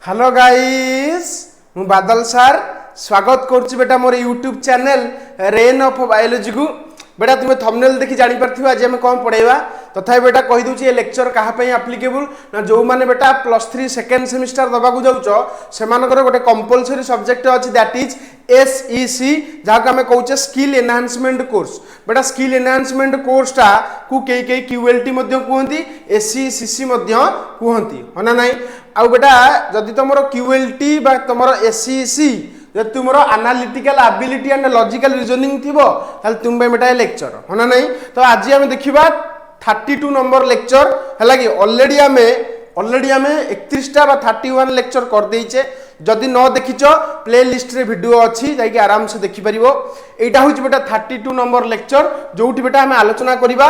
Hello guys मु बादल sir स्वागत करुच्ची बेटा मोर YouTube channel rain of biology को बेटा तुम्हें थंबनेल देखि जानि परथिबो आज हम कौन पढ़ेबा तथापि बेटा कहि दूची ए लेक्चर कहा पई एप्लीकेबल ना जो माने बेटा +3 सेकंड सेमिस्टर दबा को जाउचो सेमानकर गोटे कंपलसरी सब्जेक्ट अछि दैट इज एसईसी जहाँ को आम कहूचे स्किल एनहांसमेंट कोर्स बेटा स्किल एनहांसमेंट कोर्स टा को कई क्यूएलटी कहती एसईसीसी कहती है ना नहीं आउ बेटा जदि तुम क्यूएलटी तुम एसईसी जब तुम analytical ability and logical reasoning थी तुम बेटा लेक्चर है ना नहीं तो आज आम देखा 32 नंबर लेक्चर है कि ऑलरेडी आम 31टा 31 लेक्चर कर देइचे जदि न देखिच प्ले लिस्ट रे वीडियो अच्छी जाकि आराम से देखि परिबो एटा होची बेटा 32 नंबर लेक्चर जोठी बेटा हमें आलोचना करिबा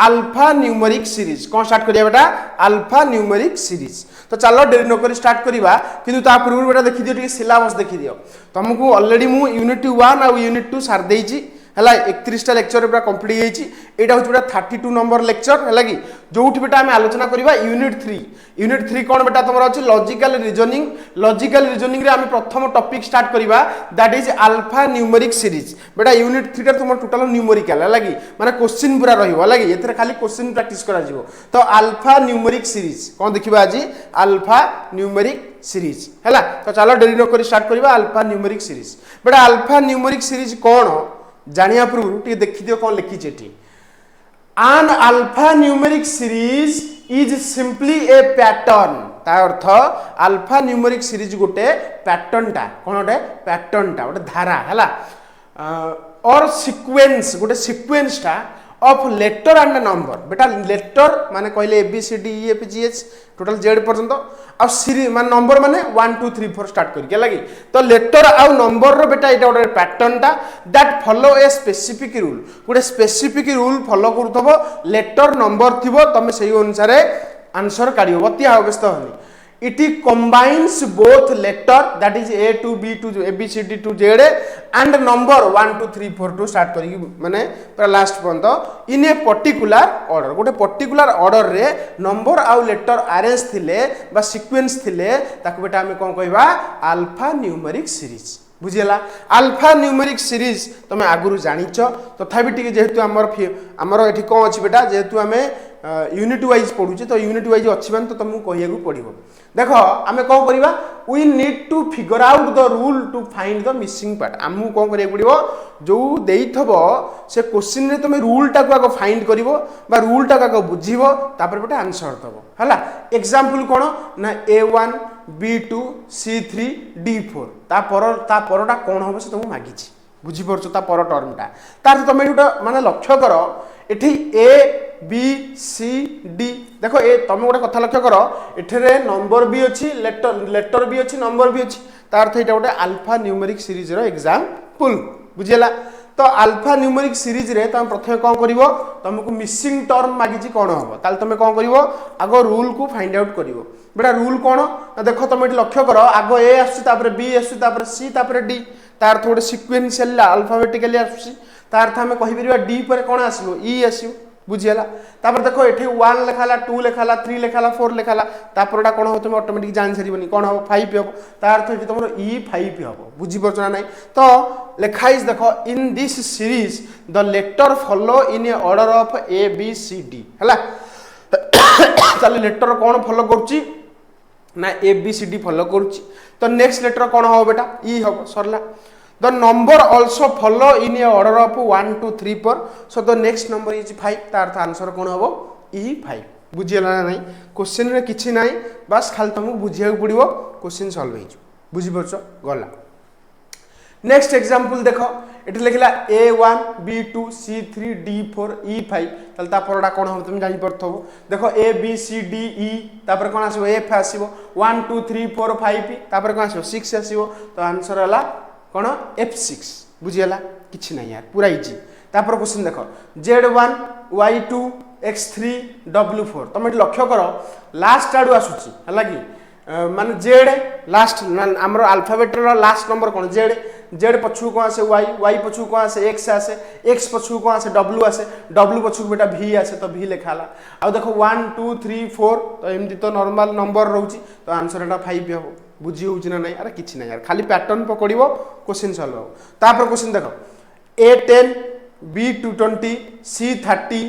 अल्फा न्यूमेरिक सीरीज कौन स्टार्ट करिया बेटा अल्फा न्यूमेरिक सीरीज तो चलो देरी न करी स्टार्ट करिबा किंतु ता पूर्व बेटा देखि दियो टिके सिलेबस देखि दियो तुमको ऑलरेडी मु यूनिट 1 और यूनिट 2 सार देइची है 31टा लेक्चर पूरा कंप्लीट होता हूँ बेटा 32 नंबर लेक्चर है कि जो बेटा आम आलोचना करवा यूनिट 3 कौन बेटा तुम अच्छी लॉजिकल रीजनिंग रे आम प्रथम टॉपिक स्टार्ट करवा that is alpha numeric series बेटा यूनिट 3 तुम टोटल न्यूमेरिकल है कि माने क्वेश्चन पूरा रही है खाली क्वेश्चन प्रैक्टिस करा तो अल्फा न्यूमेरिक सीरीज कौन देखा आज अल्फा न्यूमेरिक सीरीज है तो चलो डेरी न करी स्टार्ट करवा अल्फा न्यूमेरिक सीरीज बेटा अल्फा न्यूमेरिक सीरीज कौन जानिया पूर्व देखी दियो कौन लिखी Cheti an alpha numeric series is simply a pattern ता अर्थ अल्फा न्यूमेरिक सीरीज गोटे पैटर्न टा कौन गोटे पैटर्न टा गोटे धारा हैला और सीक्वेंस गोटे सीक्वेंस टा ऑफ लेटर एंड नंबर बेटा लेटर माने कहले ABCDEFGH टोटल जेड पर्यंत आ सीरीज माने नंबर माने 1 2 3 4 स्टार्ट करके लगी तो लेटर आ नंबर रो बेटा एटा गोटे पैटर्न टा that follow a specific rule गोटे स्पेसिफिक रूल फॉलो करथबो लेटर नंबर थिबो तमे सही अनुसार आंसर काढियो बतिया व्यस्त होनी it combines both letter that is A to B to ABCD to Z and number 1 2 3 4 to start करी माने पूरा लास्ट पर्यंत इन ए पर्टिकुलर ऑर्डर गोटे पर्टिकुलर ऑर्डर रे नंबर आउ लेटर अरेंज थिले बा सीक्वेंस थिले ताको बेटा हमें कोन कहबा अल्फा न्यूमेरिक सीरीज बुझिला अल्फा न्यूमेरिक सीरीज तुम आगुरु जानिच तथापि टिके जेहेतु हमर एठी कोन अछि बेटा जेहेतु हमें यूनिट वाइज पढुचे तो यूनिट वाइज अच्छी मान तो तुमको कहिया पड़ो देख आम कौन करवा we need to figure out the rule to find the missing part आमको कौन करिया पड़ो जो देइथबो से क्वेश्चन रे तुम रूल टा को आगो फाइंड करिवो बा रूल टा को आगो बुझिवो तापर बेटा आंसर दबो हला एग्जांपल कोन ना A1 B2 C3 D4 ता परटा कोन होबो से तुम मागिछि बुझी परछो ता पर टर्मटा तार तुम एटा माने लक्ष्य करो एठी A B C D देखो ए तुम गोटे कथा लक्ष्य कर एठरे नंबर भी अच्छी लेटर भी अच्छी नंबर भी अच्छी तार अर्थ एटा गोटे अल्फा न्यूमेरिक सीरीज रो एग्जांपल बुझिला तो अल्फा न्यूमेरिक सीरीज रे तुम प्रथम कौन करिवो तुमको मिसिंग टर्म मागिची कौन हम ताल तुम कौन करिवो आगो रूल को फाइंड आउट करिवो बेटा रूल कौन देखो तुम एठी लक्ष्य कर आगो ए आसु तापर बी आसु तापर सी तापर डी तार अर्थ गोटे सिक्वेंशियल अल्फाबेटिकली आसुची तार अर्थ हमें कहि परिबा डी पर कौन आसीबो ई आसीबो बुझिला तापर देखो एठी 1 लेखाला 2 लेखाला 3 लेखाला 4 लेखाला तापरटा कोन हो तुम ऑटोमेटिक जान सरीबनी कोन हो 5 हो तार अर्थ एठी तुमरो E5 हो बुझी परछना नै तो लेखा इज देखो in this series the letter follow in a order of A B C D हला चल लेटर कोन फॉलो करछि ना A B C D follow करछि तो नेक्स्ट लेटर कोन हो बेटा E हो सरला the number also follow in a order of 1 2 3 4 so the next number is 5 तार आंसर कोन हबो E5 बुझियला नै क्वेश्चन रे किछि नै बस खाली तुमको बुझिया पड़िबो क्वेश्चन सॉल्व हो बुझि परछो गला नेक्स्ट एग्जांपल देखो एठी लिखला A1 B2 C3 D4 E5 तल ता परडा कोन हो तुम जानि परथबो देखो A B C D E तापर कोन आसीबो F आसीबो 1 2 3 4 5 तापर कोन आसीबो 6 आसीबो तो आंसर हला कौन F6 बुझियला किछि नै यार पूरा इजी तापर क्वेश्चन देखो Z1 Y2 X3 W4 तुम एठी लक्ष्य करो लास्ट आडू आसुची हला कि माने Z लास्ट हमरो अल्फाबेट रो लास्ट नंबर कोन Z पछु को आसे Y पछु को आसे X आसे X पछु को आसे W आसे W पछु बेटा V आसे तो V लिखाला आ देखो 1 2 3 4 तो एमदी तो नॉर्मल नंबर रहउची तो आंसर एटा 5 हबो बुझी होउछि ना नहीं अरे किछि नहीं यार खाली पैटर्न पकड़िबो क्वेश्चन सॉल्व हो तापर क्वेश्चन देखो A10 B220 C30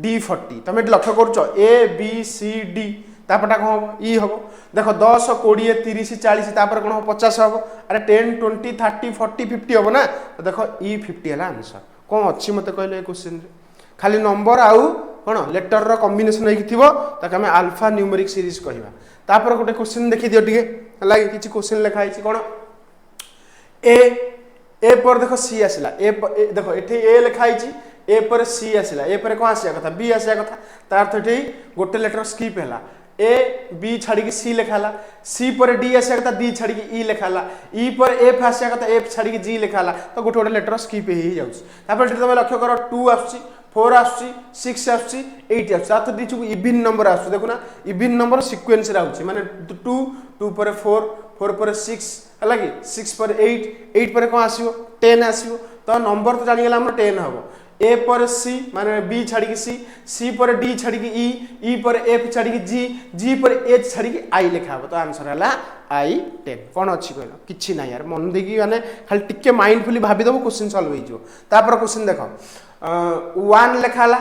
D40 तुम ये लक्ष्य करुच A B C D तापरटा कौन हम ई हम देख 10 20 30 40 तापर कौन हम 50 हम अरे 10 20 30 40 50 हम ना तो देख ई 50 है आंसर कौन अच्छी मत कहले क्वेश्चन खाली नंबर आउ कौन लेटर रो कॉम्बिनेशन होई थिबो ताके हमें अल्फा न्यूमेरिक सीरीज कहबा तापर गोटे क्वेश्चन देखि दियो टिके हला किछि क्वेश्चन लिखा है कौन ए पर देखो सी आसला ए देखो एठी ए लिखा है ए पर सी आसला ए पर कौन आसिया कथा बी आसिया कथा तार तो एठी गोटे लेटर स्किप हैला ए बी छाड़ी की सी लिखाला सी पर डी आसिया कथा डी छाड़ी की ई लिखाला ई पर एफ आसिया कथा एफ छाड़ी की जी लिखाला तो गोटे गोटे लेटर स्किप ही जाउछ तापर तुम लक्ष्य करो 2 आछी 4 आछी 6 आछी 8 आछी साथ दीचु इवन नंबर आछू देखो ना इवन नंबर सीक्वेंस रे आउछ माने 2 2 पर 4 4 पर 6 हला कि 6 पर 8 8 पर कोन आसीबो 10 आसीबो तो नंबर तो जानि गेला हमर 10 हबो ए पर सी माने बी छाड़ी की सी पर डी छाड़ी की ई पर एफ छाड़ी की जी पर एच छाड़ी की आई लिखा हबो तो आंसर हला आई 10 कोन अछि कहलो किछि ना यार मन देकी माने खाली टिके माइंडफुली भाबी दबो क्वेश्चन सॉल्व होई जो तापर क्वेश्चन देखो 1 लिखाला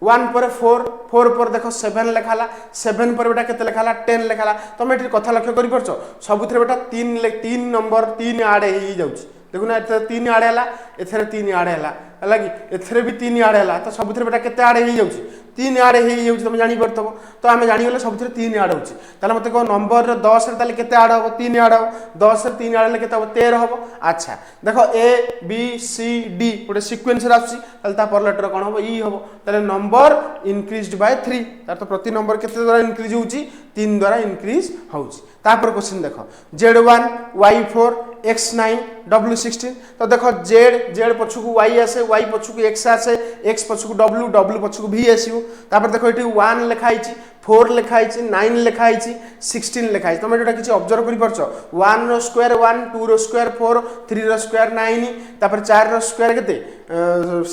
1 पर 4 4 पर देखो 7 लिखाला 7 पर बेटा केते लिखाला 10 लिखाला तमे एठी कथा लक्ष्य करि परछो सबुथरे बेटा 3 नंबर 3 आडे ही जाउछ देखो ना एथे 3 आडे हला एथरे 3 आडे हला हला कि एथरे भी 3 आडे हला तो सबुथरे बेटा केते आडे ही जाउछ 3 आडे ही जाउछ तुम जानि परतबो तो आमे जानि गेले सबुथरे 3 आडे होउछ ताले मते को नंबर 10 रे ताले केते आडे होबो 3 आडे होबो 10 रे 3 आडे ले केते होबो 13 होबो अच्छा देखो ए बी सी डी गोटे सीक्वेंस रे आछि ताले ता पर लेटर कोन होबो ई होबो ताले नंबर इंक्रीज्ड बाय 3 तार तो प्रति नंबर केते द्वारा इंक्रीज होउची 3 द्वारा इंक्रीज होउची तापर क्वेश्चन देखो Z1 Y4 X9 W16 तो देखो Z पछकु Y आसे Y पछकु X आसे X पछकु W W पछकु V आसीबो तापर देखो एठी 1 लिखा आइची 4 लिखा आइची 9 लिखा आइची 16 लिखा आइची तुम एटा किछि ऑब्जर्व करि परछो 1 रो स्क्वायर 1 2 रो स्क्वायर 4 3 रो स्क्वायर 9 तापर 4 रो स्क्वायर केते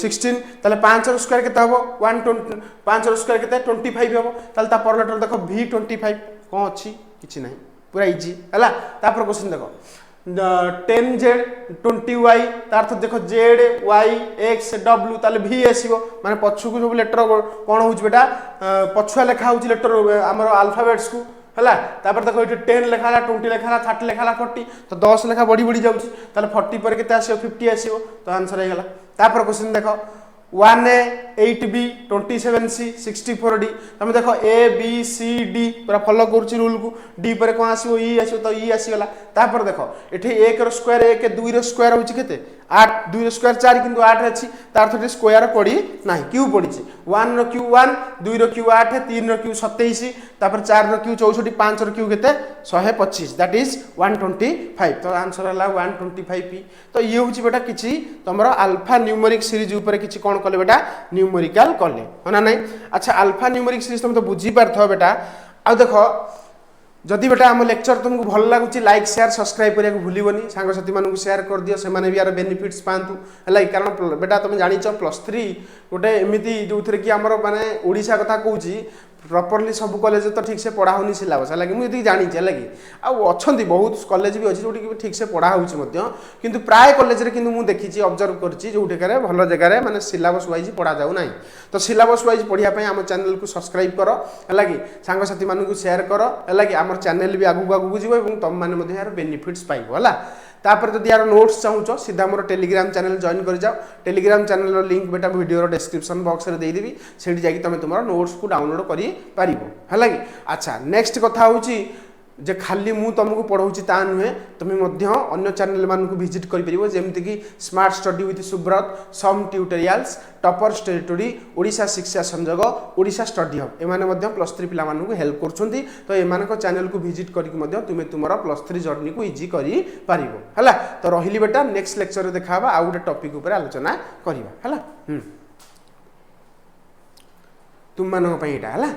16 ताले 5 रो स्क्वायर केते हबो 1 5 रो स्क्वायर केते 25 हबो ताले ता पर लेटर देखो V25 कोन अछि किछि नाही पूरा इजी हला तापर क्वेश्चन देखो 10Z 20Y तार तो देखो Z Y X W ताले V आसीबो माने पछकु सब लेटर कोन होउछ बेटा पछुआ लेखा होउछ लेटर हमर अल्फाबेट्स को हला तापर देखो एठी 10 लेखाला 20 लेखाला 30 लेखाला 40 तो 10 लेखा बड़ी बड़ी जाउछ ताले 40 पर केते आसीबो 50 आसीबो तो आंसर हे गेला तापर क्वेश्चन देखो 1A 8B 27C 64D तुम देखो A B C D पूरा फॉलो करूची रूल को D पर कोन आसीबो ई आसीबो तो ई आसी गेला तापर देखो एठी 1 रो स्क्वायर 1 2 रो स्क्वायर होची केते 8 2 रो स्क्वायर 4 किंतु 8 अछि तार थोड़ी स्क्वायर पड़ी नाही क्यू पड़ीची 1 रो क्यू 1 2 रो क्यू 8 3 रो क्यू 27 तापर 4 रो क्यू 64 5 रो क्यू केते 125 दैट इज 125 तो आंसर हला 125p तो ये होची बेटा किछि तमरो अल्फा न्यूमेरिक सीरीज ऊपर किछि कोन कले बेटा न्यूमेरिकल कले होना नहीं अच्छा अल्फा न्यूमेरिक सीरीज तुम तो बुझी पारथो बेटा आ देखो जदि बेटा हम लेक्चर तुमको भल लागुची लाइक शेयर सब्सक्राइब करिया भूलिबनी सांग साथी मानू शेयर कर दियो से माने भी यार बेनिफिट्स पांतु हला कारण बेटा तुम जानिचो +3 गोटे एमिति जोथरे कि हमर माने ओडिसा कथा कहूची प्रॉपर्ली सब कॉलेज तो ठीक से पढ़ा होनी सिलेबस है मुझे जानी लगे अच्छा बहुत कॉलेज भी अच्छी जो ठीक से पढ़ा होती प्राय कॉलेज रे किंतु मु देखी ऑब्जर्व करछि जो भल जगह माने सिलेबस वाइज पढ़ा जाऊ ना तो सिलेबस वाइज पढ़िया आम चैनल को सब्सक्राइब कर है सांग साथी मानू शेयर कर है आम चैनल भी आगू आगू जीव तुम मैंने यार बेनिफिट्स पाइब है तापर जब यार नोट्स चाहूच सीधा मोर टेलीग्राम चैनल जॉइन कर जाओ टेलीग्राम चैनल लिंक बेटा वीडियो डिस्क्रिप्शन बॉक्स रे दे देबी सेठी जाकी तुम तुम नोट्स को डाउनलोड करि पारिबो हला कि अच्छा नेक्स्ट कथा होची जे खाली मु तुमको पढ़ाऊँ ता नुहे तुम्हें अन्य चैनल मान को विजिट कर जमीक कि स्मार्ट स्टडी विथ सुब्रत सम tutorials toppers territory Odisha Shiksha Sanjog Odisha study hub एमाने +3 पिला मानू हेल्प करछुंती तो एमान को चैनल को विजिट करके तुम्हें तुम +3 जर्नी को इजी करि पारिबो हला तो रहिली बेटा नेक्स्ट लेक्चर रे देखाबा आ गोटे टॉपिक ऊपर आलोचना करिबा हला तुम मानक पई एटा हला।